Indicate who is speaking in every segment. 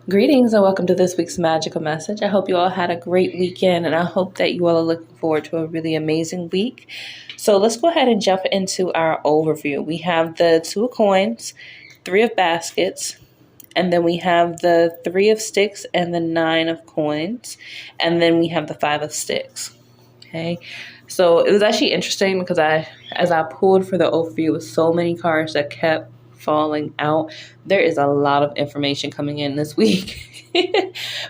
Speaker 1: Greetings and welcome to this week's magical message. I hope you all had a great weekend and I hope that you all are looking forward to a really amazing week. So let's go ahead and jump into our overview. We have the Two of Coins, Three of Baskets, and then we have the Three of Sticks and the Nine of Coins, and then we have the Five of Sticks. Okay, so it was actually interesting because as I pulled for the overview with so many cards that kept falling out, there is a lot of information coming in this week.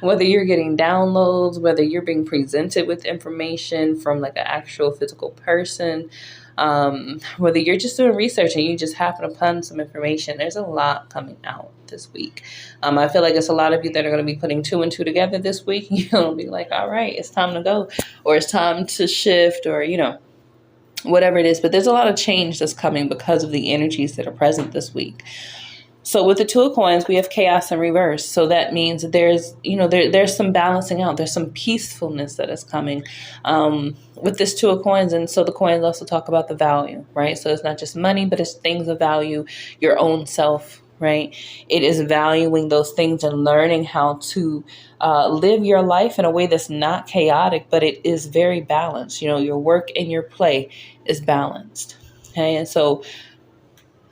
Speaker 1: Whether you're getting downloads, whether you're being presented with information from like an actual physical person, whether you're just doing research and you just happen upon some information, there's a lot coming out this week. I feel like it's a lot of you that are going to be putting two and two together this week. You'll be like, all right, it's time to go, or it's time to shift, or, whatever it is. But there's a lot of change that's coming because of the energies that are present this week. So with the Two of Coins, we have chaos in reverse. So that means there's some balancing out. There's some peacefulness that is coming with this Two of Coins. And so the coins also talk about the value, right? So it's not just money, but it's things of value, your own self, right? It is valuing those things and learning how to live your life in a way that's not chaotic, but it is very balanced. Your work and your play is balanced. Okay. And so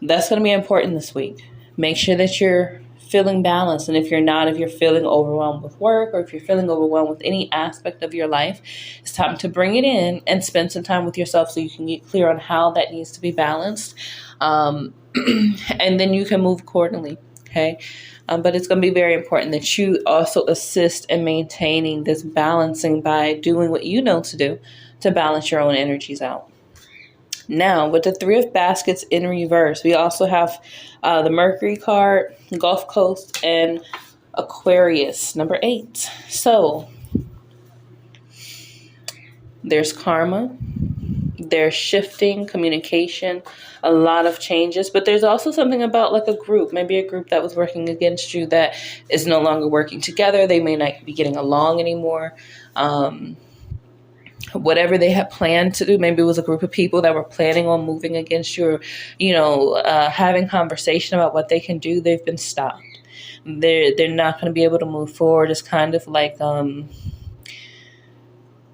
Speaker 1: that's going to be important this week. Make sure that you're feeling balanced. And if you're feeling overwhelmed with work, or if you're feeling overwhelmed with any aspect of your life, it's time to bring it in and spend some time with yourself so you can get clear on how that needs to be balanced. And then you can move accordingly. Okay. But it's going to be very important that you also assist in maintaining this balancing by doing what you know to do to balance your own energies out. Now, with the Three of Baskets in reverse, we also have the Mercury card, Gulf Coast, and Aquarius, number 8. So there's karma, there's shifting communication, a lot of changes, but there's also something about like a group, maybe a group that was working against you that is no longer working together. They may not be getting along anymore. Whatever they had planned to do, maybe it was a group of people that were planning on moving against you, or, having conversation about what they can do. They've been stopped. They're not going to be able to move forward. It's kind of like,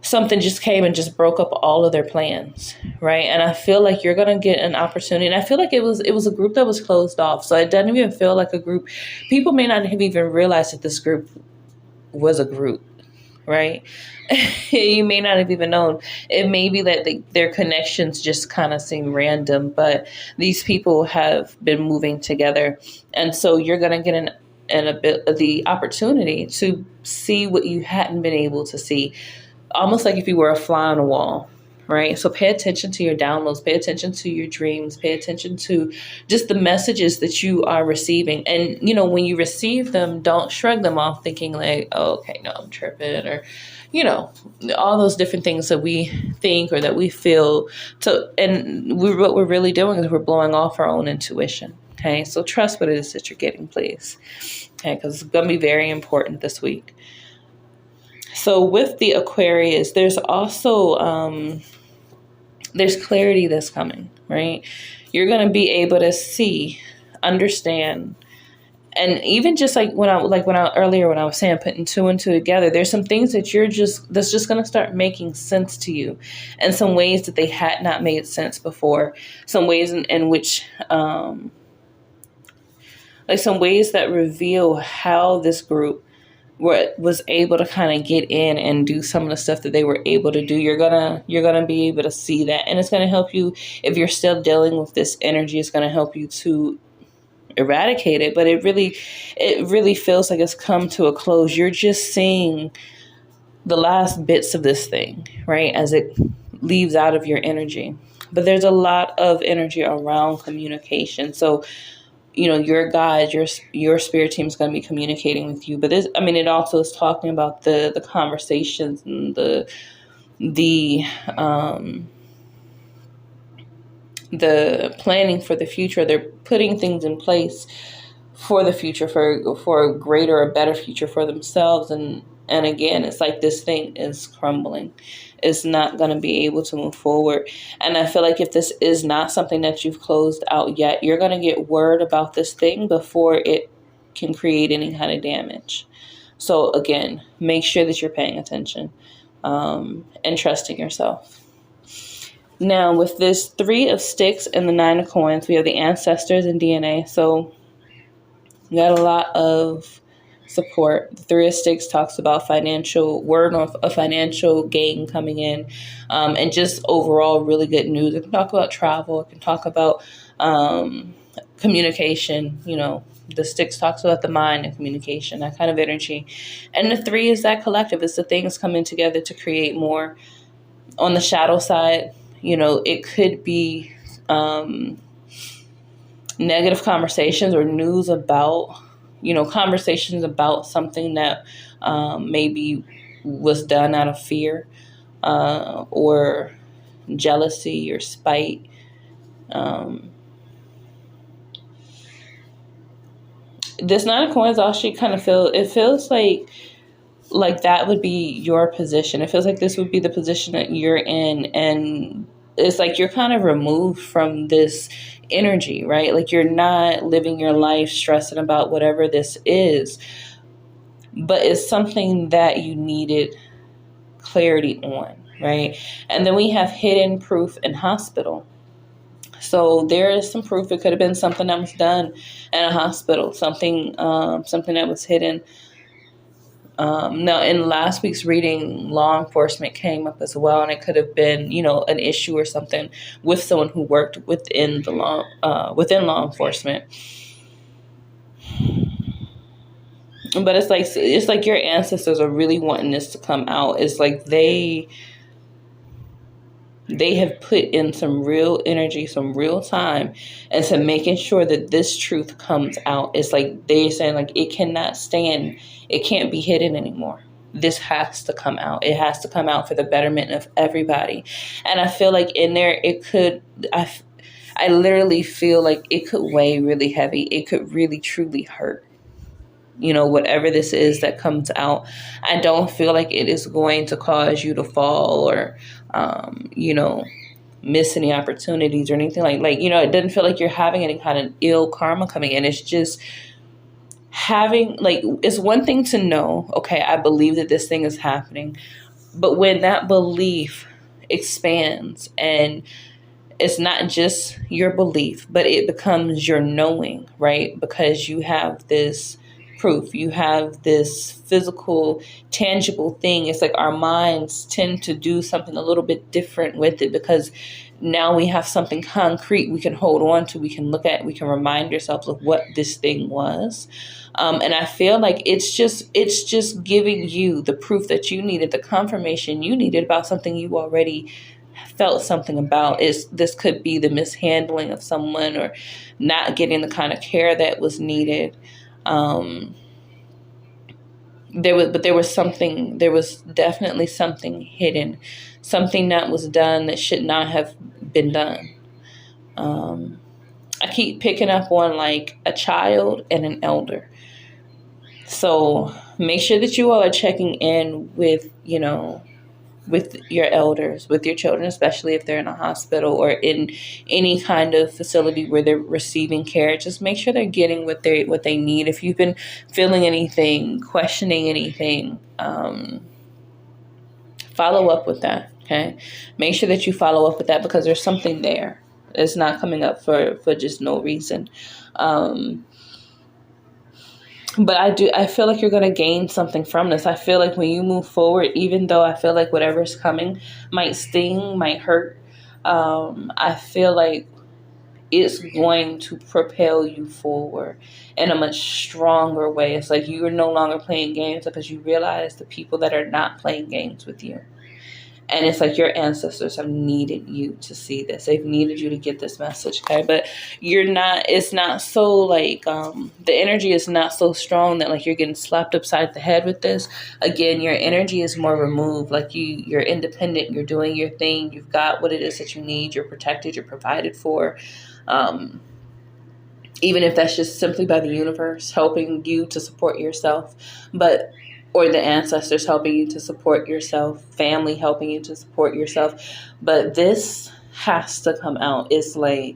Speaker 1: something just came and just broke up all of their plans, right? And I feel like you're going to get an opportunity. And I feel like it was a group that was closed off. So it doesn't even feel like a group. People may not have even realized that this group was a group, right? You may not have even known. It may be that their connections just kind of seem random, but these people have been moving together. And so you're going to get the opportunity to see what you hadn't been able to see. Almost like if you were a fly on a wall, right? So pay attention to your downloads, pay attention to your dreams, pay attention to just the messages that you are receiving. And, when you receive them, don't shrug them off thinking like, oh, okay, no, I'm tripping, or, all those different things that we think or that we feel. What we're really doing is we're blowing off our own intuition. Okay. So trust what it is that you're getting, please. Okay. Because it's going to be very important this week. So with the Aquarius, there's also, there's clarity that's coming, right? You're going to be able to see, understand, and even just like when I was saying, putting two and two together, there's some things that that's just going to start making sense to you, and some ways that they had not made sense before, some ways in which, like some ways that reveal how this group was able to kind of get in and do some of the stuff that they were able to do. You're gonna be able to see that, and it's gonna help you if you're still dealing with this energy. It's gonna help you to eradicate it, but it really feels like it's come to a close. You're just seeing the last bits of this thing, right, as it leaves out of your energy. But there's a lot of energy around communication. So your guides, your spirit team is going to be communicating with you. But it also is talking about the conversations and the planning for the future. They're putting things in place for the future, for a greater or better future for themselves. And again, it's like this thing is crumbling. It's not going to be able to move forward. And I feel like if this is not something that you've closed out yet, you're going to get word about this thing before it can create any kind of damage. So again, make sure that you're paying attention and trusting yourself. Now, with this 3 of sticks and the 9 of coins, we have the ancestors and DNA. So we got a lot of support. The 3 of sticks talks about financial word of a financial gain coming in, and just overall really good news. It can talk about travel. It can talk about communication. The sticks talks about the mind and communication, that kind of energy. And the 3 is that collective. It's the things coming together to create more. On the shadow side, it could be negative conversations or news about, conversations about something that maybe was done out of fear or jealousy or spite. This 9 of coins actually kind of feels like that would be your position. It feels like this would be the position that you're in, and it's like you're kind of removed from this energy, right? Like you're not living your life stressing about whatever this is, but it's something that you needed clarity on, right? And then we have hidden proof in hospital. So there is some proof. It could have been something that was done in a hospital, something that was hidden. Now, in last week's reading, law enforcement came up as well, and it could have been, an issue or something with someone who worked within law enforcement. But it's like your ancestors are really wanting this to come out. It's like they have put in some real energy, some real time into making sure that this truth comes out. It's like they're saying, like, it cannot stand. It can't be hidden anymore. This has to come out. It has to come out for the betterment of everybody. And I feel like in there, I literally feel like it could weigh really heavy. It could really, truly hurt. Whatever this is that comes out, I don't feel like it is going to cause you to fall or, miss any opportunities or anything like, it doesn't feel like you're having any kind of ill karma coming in. It's just having, it's one thing to know, okay, I believe that this thing is happening. But when that belief expands and it's not just your belief, but it becomes your knowing, right? Because you have this proof, you have this physical, tangible thing. It's like our minds tend to do something a little bit different with it because now we have something concrete we can hold on to, we can look at, we can remind ourselves of what this thing was. And I feel like it's just giving you the proof that you needed, the confirmation you needed about something you already felt something about. This could be the mishandling of someone or not getting the kind of care that was needed. There was definitely something hidden, something that was done that should not have been done. I keep picking up on like a child and an elder. So make sure that you all are checking in with your elders, with your children, especially if they're in a hospital or in any kind of facility where they're receiving care. Just make sure they're getting what they need. If you've been feeling anything, questioning anything, follow up with that. Okay, make sure that you follow up with that because there's something there. It's not coming up for just no reason. But I feel like you're going to gain something from this. I feel like when you move forward, even though I feel like whatever's coming might sting, might hurt, I feel like it's going to propel you forward in a much stronger way. It's like you are no longer playing games because you realize the people that are not playing games with you. And it's like your ancestors have needed you to see this. They've needed you to get this message, okay? But it's not so like, the energy is not so strong that like you're getting slapped upside the head with this. Again, your energy is more removed. Like you're independent. You're doing your thing. You've got what it is that you need. You're protected. You're provided for. Even if that's just simply by the universe helping you to support yourself. Or the ancestors helping you to support yourself, family helping you to support yourself. But this has to come out. It's like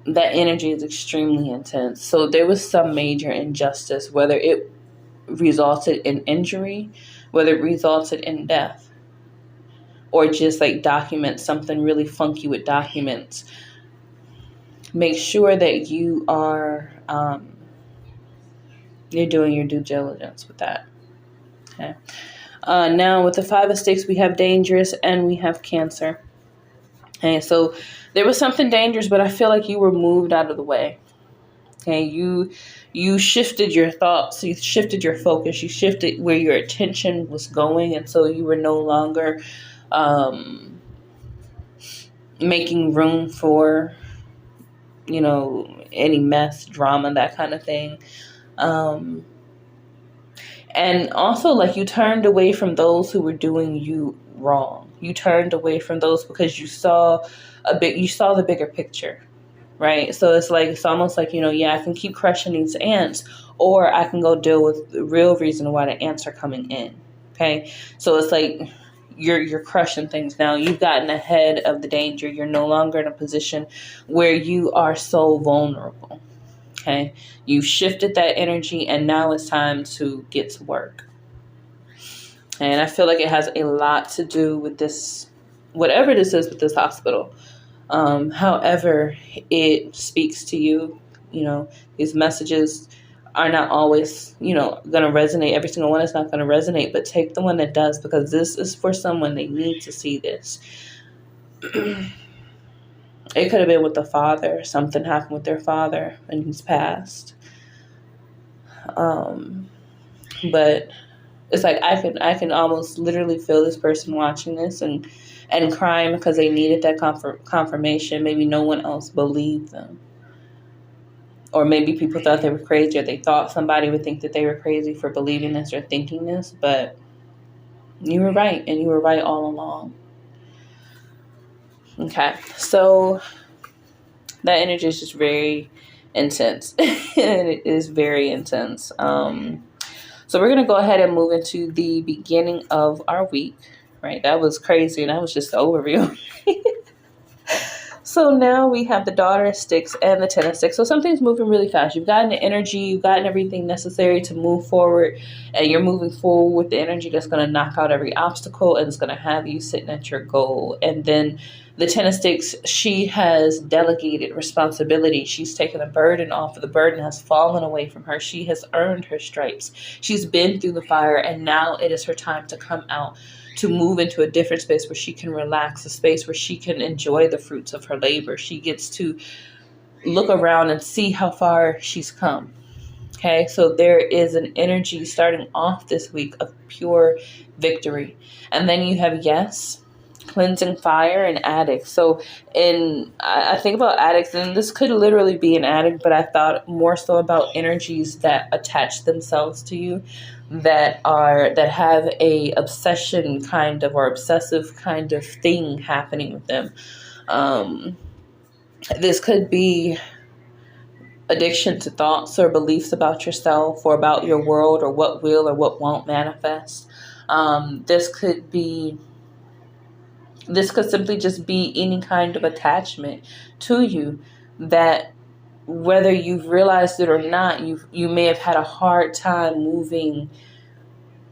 Speaker 1: that energy is extremely intense. So there was some major injustice, whether it resulted in injury, whether it resulted in death, or just like documents, something really funky with documents. Make sure that you are you're doing your due diligence with that. Okay. Now with the 5 of Sticks, we have dangerous and we have Cancer. Okay, so there was something dangerous, but I feel like you were moved out of the way. Okay, you shifted your thoughts, you shifted your focus, you shifted where your attention was going, and so you were no longer making room for, any mess, drama, that kind of thing. And also, like, you turned away from those who were doing you wrong. You turned away from those because you saw the bigger picture, right? So it's almost like, I can keep crushing these ants, or I can go deal with the real reason why the ants are coming in. Okay. So it's like you're crushing things now. You've gotten ahead of the danger. You're no longer in a position where you are so vulnerable. Okay. You've shifted that energy, and now it's time to get to work. And I feel like it has a lot to do with this, whatever this is with this hospital. However it speaks to you, these messages are not always, going to resonate. Every single one is not going to resonate, but take the one that does, because this is for someone. They need to see this. It could have been with the father. Something happened with their father and he's passed. But it's like I can almost literally feel this person watching this and crying because they needed that confirmation. Maybe no one else believed them. Or maybe people thought they were crazy, or they thought somebody would think that they were crazy for believing this or thinking this. But you were right, and you were right all along. Okay, so that energy is just very intense. It is very intense. So we're going to go ahead and move into the beginning of our week, right? That was crazy, and that was just the overview. So now we have the Daughter of Sticks and the 10 of Sticks. So something's moving really fast. You've gotten the energy, you've gotten everything necessary to move forward, and you're moving forward with the energy that's going to knock out every obstacle, and it's going to have you sitting at your goal. And then the 10 of Sticks, she has delegated responsibility. She's taken a burden off. The burden has fallen away from her. She has earned her stripes. She's been through the fire, and now it is her time to come out, to move into a different space where she can relax, a space where she can enjoy the fruits of her labor. She gets to look around and see how far she's come. Okay, so there is an energy starting off this week of pure victory. And then you have cleansing fire, and addicts. So I think about addicts, and this could literally be an addict, but I thought more so about energies that attach themselves to you, that have a obsession kind of, or obsessive kind of thing happening with them. This could be addiction to thoughts or beliefs about yourself or about your world, or what will or what won't manifest. This could simply just be any kind of attachment to you that, whether you've realized it or not, you may have had a hard time moving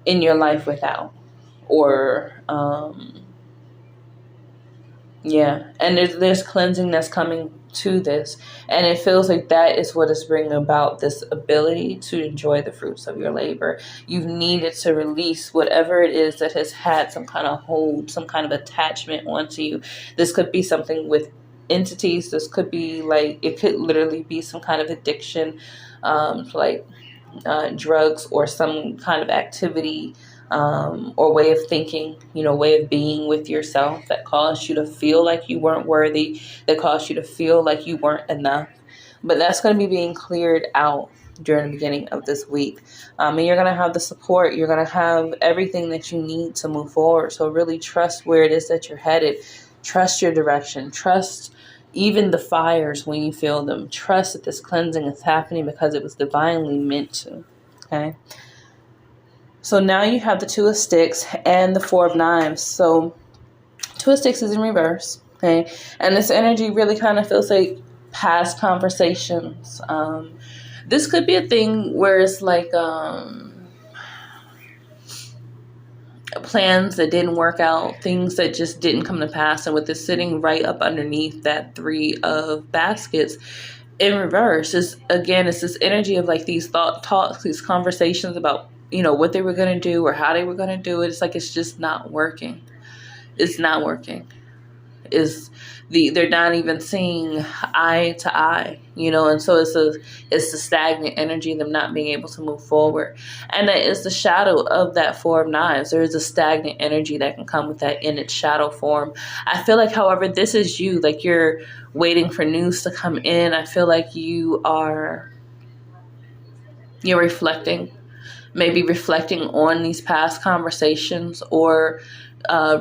Speaker 1: in your life without. Or, and there's cleansing that's coming to this. And it feels like that is what is bringing about this ability to enjoy the fruits of your labor. You've needed to release whatever it is that has had some kind of hold, some kind of attachment onto you. This could be something with entities. This could be it could literally be some kind of addiction, drugs, or some kind of activity, or way of thinking, way of being with yourself that caused you to feel like you weren't worthy, that caused you to feel like you weren't enough. But that's going to be being cleared out during the beginning of this week. And you're going to have the support. You're going to have everything that you need to move forward. So really trust where it is that you're headed. Trust your direction. Trust even the fires when you feel them. Trust that this cleansing is happening because it was divinely meant to. Okay. So now you have the 2 of Sticks and the 4 of Knives. So 2 of Sticks is in reverse. Okay. And this energy really kind of feels like past conversations. This could be a thing where it's like plans that didn't work out, things that just didn't come to pass. And with this sitting right up underneath that 3 of baskets in reverse, is again, it's this energy of like these talks, these conversations about, what they were going to do or how they were going to do it. It's like, it's just not working. It's not working. They're not even seeing eye to eye, and so it's the stagnant energy, them not being able to move forward. And that is the shadow of that 4 of Knives. There is a stagnant energy that can come with that in its shadow form. I feel like, however, this is you, like you're waiting for news to come in. I feel like you're reflecting, maybe reflecting on these past conversations, or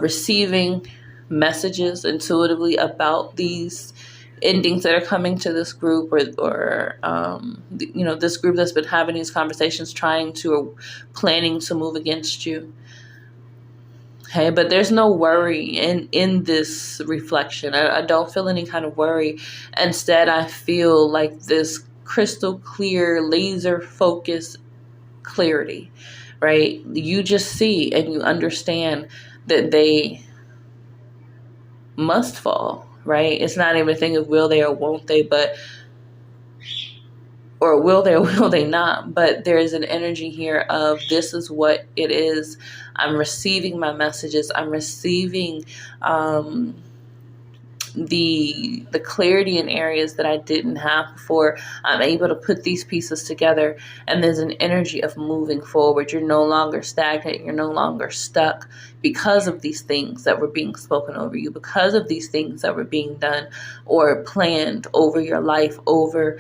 Speaker 1: receiving messages intuitively about these endings that are coming to this group, or this group that's been having these conversations, planning to move against you. Okay, but there's no worry in this reflection. I don't feel any kind of worry. Instead, I feel like this crystal clear, laser focused clarity, right? You just see and you understand that they must fall, right? It's not even a thing of will they or won't they, or will they or will they not, but there is an energy here of, this is what it is. I'm receiving my messages. I'm receiving the clarity in areas that I didn't have before. I'm able to put these pieces together, and there's an energy of moving forward. You're no longer stagnant. You're no longer stuck because of these things that were being spoken over you, because of these things that were being done or planned over your life, over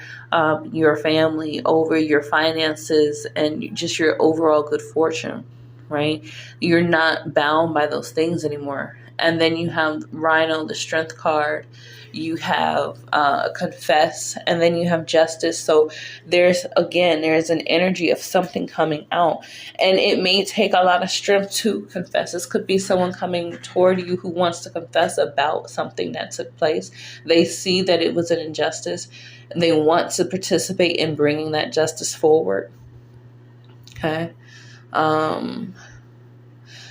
Speaker 1: your family, over your finances, and just your overall good fortune, right? You're not bound by those things anymore. And then you have Rhino, the Strength card. You have Confess, and then you have Justice. So there's an energy of something coming out. And it may take a lot of strength to confess. This could be someone coming toward you who wants to confess about something that took place. They see that it was an injustice, and they want to participate in bringing that justice forward. Okay.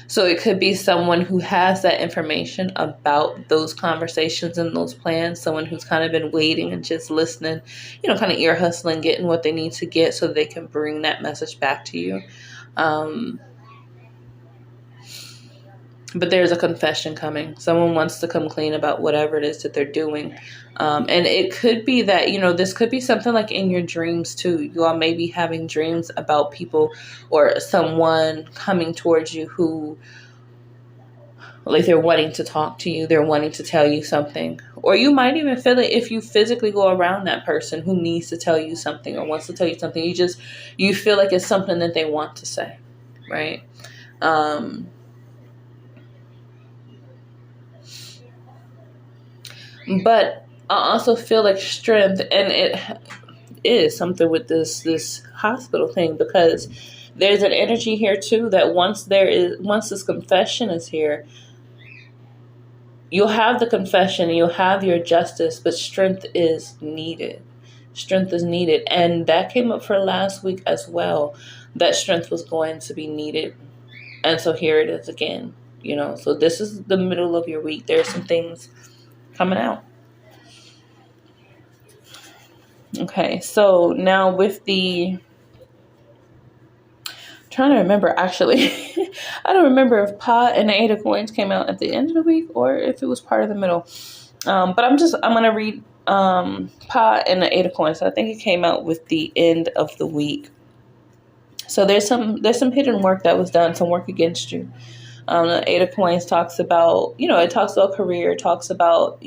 Speaker 1: So it could be someone who has that information about those conversations and those plans, someone who's kind of been waiting and just listening, kind of ear hustling, getting what they need to get so they can bring that message back to you. But there's a confession coming. Someone wants to come clean about whatever it is that they're doing. And it could be that, this could be something like in your dreams too. You all may be having dreams about people or someone coming towards you who, like, they're wanting to talk to you. They're wanting to tell you something. Or you might even feel it if you physically go around that person who needs to tell you something or wants to tell you something. You feel like it's something that they want to say, right? But I also feel like strength, and it is something with this hospital thing, because there's an energy here too that once this confession is here, you'll have the confession, you'll have your justice, but strength is needed. Strength is needed. And that came up for last week as well, that strength was going to be needed. And so here it is again, so this is the middle of your week. There's some things coming out. Okay, so now with trying to remember, actually, I don't remember if Pa and the 8 of Coins came out at the end of the week or if it was part of the middle. But I'm going to read Pa and the 8 of Coins. So I think it came out with the end of the week. So there's some hidden work that was done, some work against you. The 8 of Coins talks about, it talks about career, it talks about,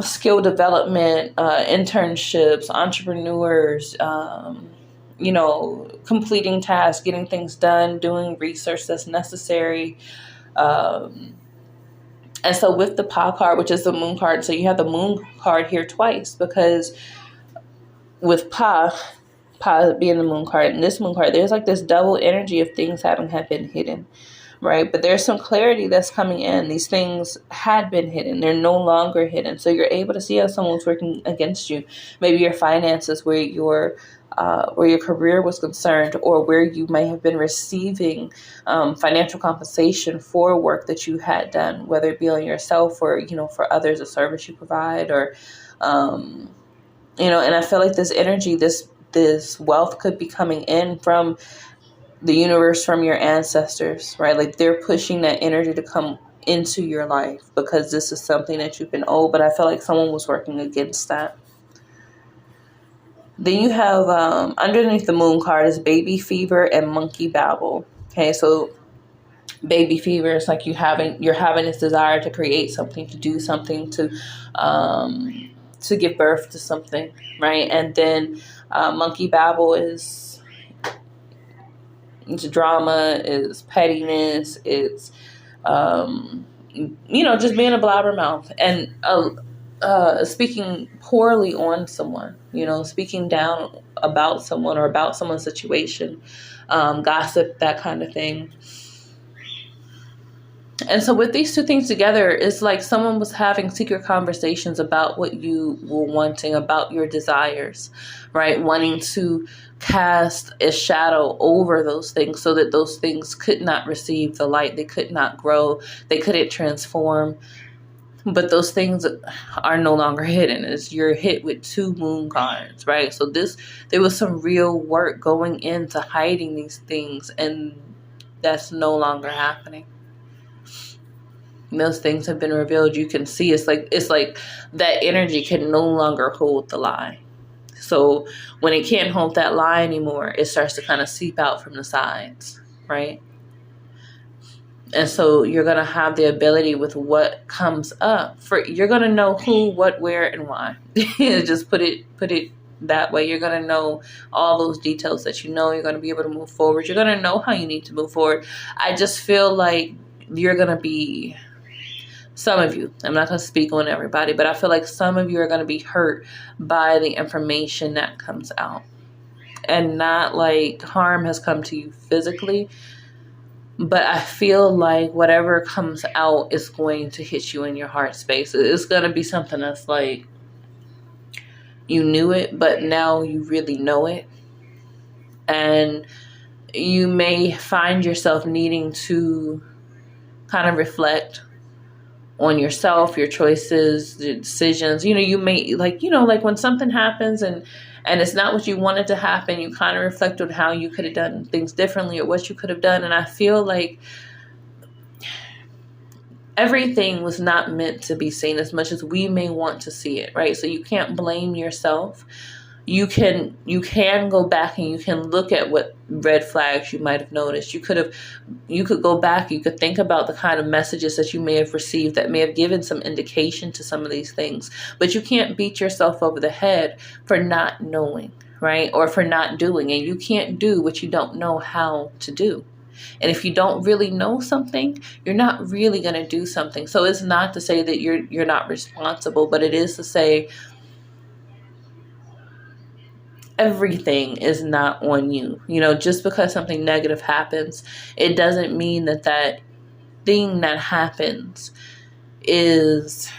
Speaker 1: skill development, internships, entrepreneurs, completing tasks, getting things done, doing research that's necessary. And so with the Pa card, which is the Moon card, so you have the Moon card here twice, because with Pa being the Moon card and this Moon card, there's like this double energy of things having been hidden, right? But there's some clarity that's coming in. These things had been hidden. They're no longer hidden. So you're able to see how someone's working against you. Maybe your finances, where your career was concerned, or where you may have been receiving financial compensation for work that you had done, whether it be on yourself or, for others, a service you provide, or, and I feel like this energy, this wealth could be coming in from the universe, from your ancestors, right? Like they're pushing that energy to come into your life because this is something that you've been owed, but I feel like someone was working against that. Then you have underneath the moon card is baby fever and monkey babble. Okay, so baby fever is like you're having this desire to create something, to do something, to give birth to something, right? And then monkey babble is drama, is pettiness, it's just being a blabbermouth and speaking poorly on someone, speaking down about someone or about someone's situation, gossip, that kind of thing. And so with these two things together, it's like someone was having secret conversations about what you were wanting, about your desires, right? Wanting to cast a shadow over those things so that those things could not receive the light. They could not grow. They couldn't transform. But those things are no longer hidden. As you're hit with two moon cards, right? So there was some real work going into hiding these things, and that's no longer happening. Those things have been revealed. You can see it's like that energy can no longer hold the lie. So when it can't hold that lie anymore, it starts to kind of seep out from the sides, right? And so you're going to have the ability with what comes up. You're going to know who, what, where, and why. Just put it that way. You're going to know all those details that you're going to be able to move forward. You're going to know how you need to move forward. I just feel like you're going to be... Some of you, I'm not going to speak on everybody, but I feel like some of you are going to be hurt by the information that comes out. And not like harm has come to you physically, but I feel like whatever comes out is going to hit you in your heart space. It's going to be something that's like you knew it, but now you really know it. And you may find yourself needing to kind of reflect on yourself, your choices, your decisions. You may like when something happens and it's not what you wanted to happen, you kind of reflect on how you could have done things differently or what you could have done. And I feel like everything was not meant to be seen as much as we may want to see it, right? So you can't blame yourself. You can go back and you can look at what red flags you might have noticed. You could go back, you could think about the kind of messages that you may have received that may have given some indication to some of these things. But you can't beat yourself over the head for not knowing, right? Or for not doing. And you can't do what you don't know how to do. And if you don't really know something, you're not really going to do something. So it's not to say that you're not responsible, but it is to say everything is not on you. Just because something negative happens, it doesn't mean that thing that happens is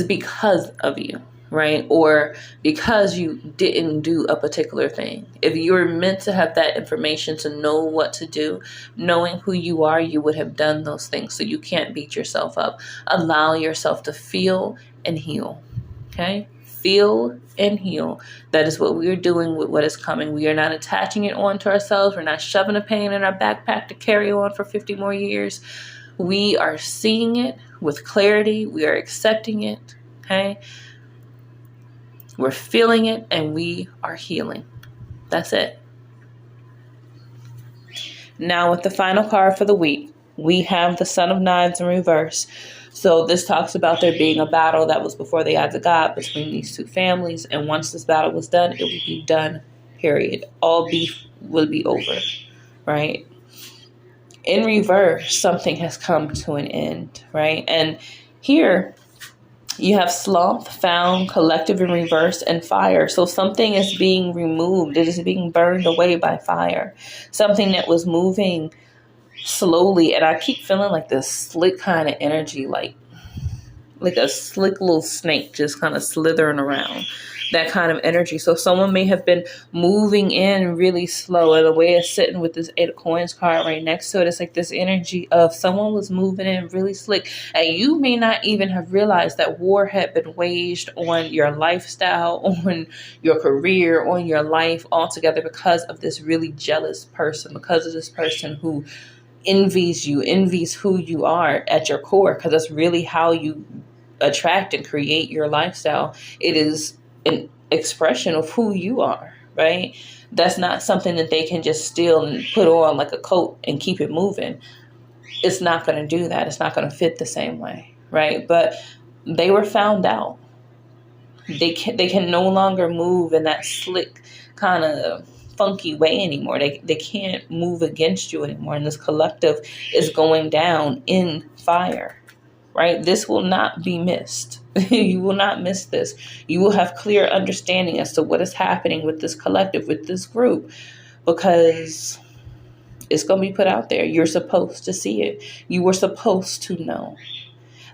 Speaker 1: because of you, right? Or because you didn't do a particular thing. If you were meant to have that information to know what to do, knowing who you are, you would have done those things. So you can't beat yourself up. Allow yourself to feel and heal. Okay? Feel and heal. That is what we are doing with what is coming. We are not attaching it onto ourselves. We're not shoving a pain in our backpack to carry on for 50 more years. We are seeing it with clarity. We are accepting it. Okay? We're feeling it and we are healing. That's it. Now with the final card for the week, we have the Son of Knives in reverse. So this talks about there being a battle that was before the eyes of God between these two families. And once this battle was done, it would be done, period. All beef will be over, right? In reverse, something has come to an end, right? And here, You have sloth, found, collective in reverse, and fire. So something is being removed. It is being burned away by fire. Something that was moving slowly. And I keep feeling like this slick kind of energy, like a slick little snake just kind of slithering around. That kind of energy. So someone may have been moving in really slow, and the way it's sitting with this 8 of coins card right next to it, it's like this energy of someone was moving in really slick, and you may not even have realized that war had been waged on your lifestyle, on your career, on your life altogether, because of this really jealous person, because of this person who envies you, envies who you are at your core, because that's really how you attract and create your lifestyle. It is an expression of who you are, right? That's not something that they can just steal and put on like a coat and keep it moving. It's not going to do that. It's not going to fit the same way, right? But they were found out. They can no longer move in that slick kind of funky way anymore. They can't move against you anymore. And this collective is going down in fire, right? This will not be missed. You will not miss this. You will have clear understanding as to what is happening with this collective, with this group, because it's going to be put out there. You're supposed to see it. You were supposed to know.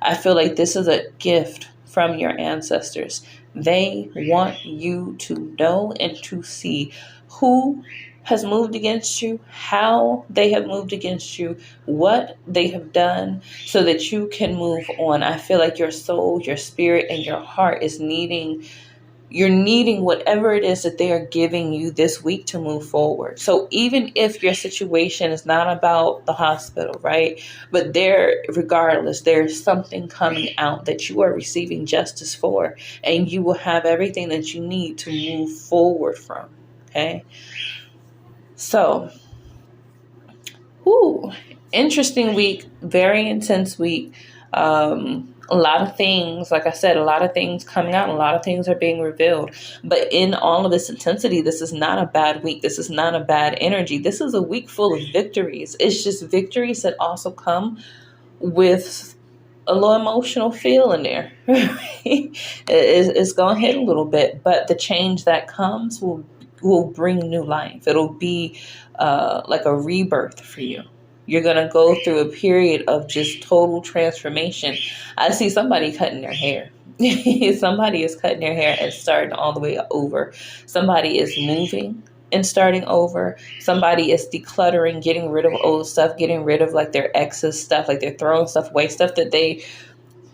Speaker 1: I feel like this is a gift from your ancestors. They want you to know and to see who has moved against you, how they have moved against you, what they have done, so that you can move on. I feel like your soul, your spirit, and your heart is needing whatever it is that they are giving you this week to move forward. So even if your situation is not about the hospital, right? But regardless, there's something coming out that you are receiving justice for, and you will have everything that you need to move forward from. Okay. So, interesting week, very intense week. A lot of things, like I said, a lot of things coming out, a lot of things are being revealed. But in all of this intensity, this is not a bad week. This is not a bad energy. This is a week full of victories. It's just victories that also come with a little emotional feel in there. It's going to hit a little bit, but the change that comes will bring new life. It'll be like a rebirth for you. You're going to go through a period of just total transformation. I see somebody cutting their hair. Somebody is cutting their hair and starting all the way over. Somebody is moving and starting over. Somebody is decluttering, getting rid of old stuff, getting rid of like their exes stuff, like they're throwing stuff away, stuff that they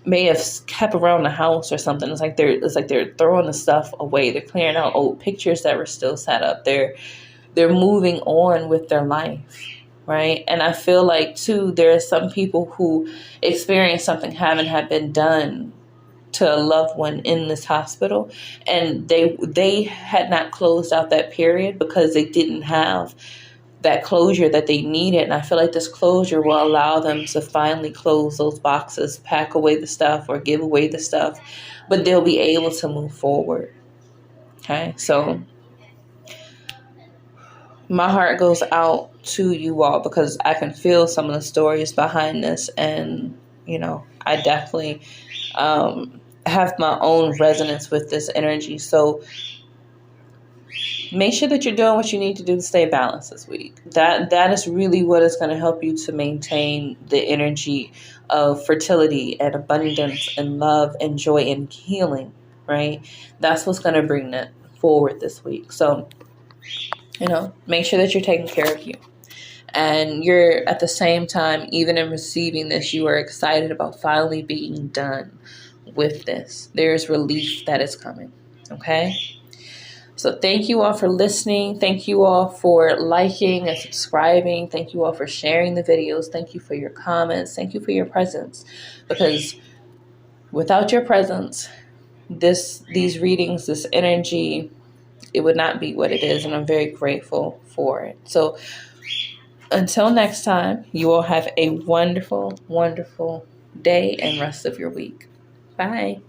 Speaker 1: may have kept around the house or something. It's like they're throwing the stuff away. They're clearing out old pictures that were still set up. They're moving on with their life, right? And I feel like too, there are some people who experience something had been done to a loved one in this hospital, and they had not closed out that period because they didn't have that closure that they needed. And I feel like this closure will allow them to finally close those boxes, pack away the stuff or give away the stuff, but they'll be able to move forward. Okay. So my heart goes out to you all because I can feel some of the stories behind this. And, I definitely have my own resonance with this energy. So make sure that you're doing what you need to do to stay balanced this week. That is really what is going to help you to maintain the energy of fertility and abundance and love and joy and healing, right? That's what's going to bring that forward this week. So, make sure that you're taking care of you. And you're at the same time, even in receiving this, you are excited about finally being done with this. There's relief that is coming. Okay? So thank you all for listening. Thank you all for liking and subscribing. Thank you all for sharing the videos. Thank you for your comments. Thank you for your presence. Because without your presence, these readings, this energy, it would not be what it is. And I'm very grateful for it. So until next time, you all have a wonderful, wonderful day and rest of your week. Bye.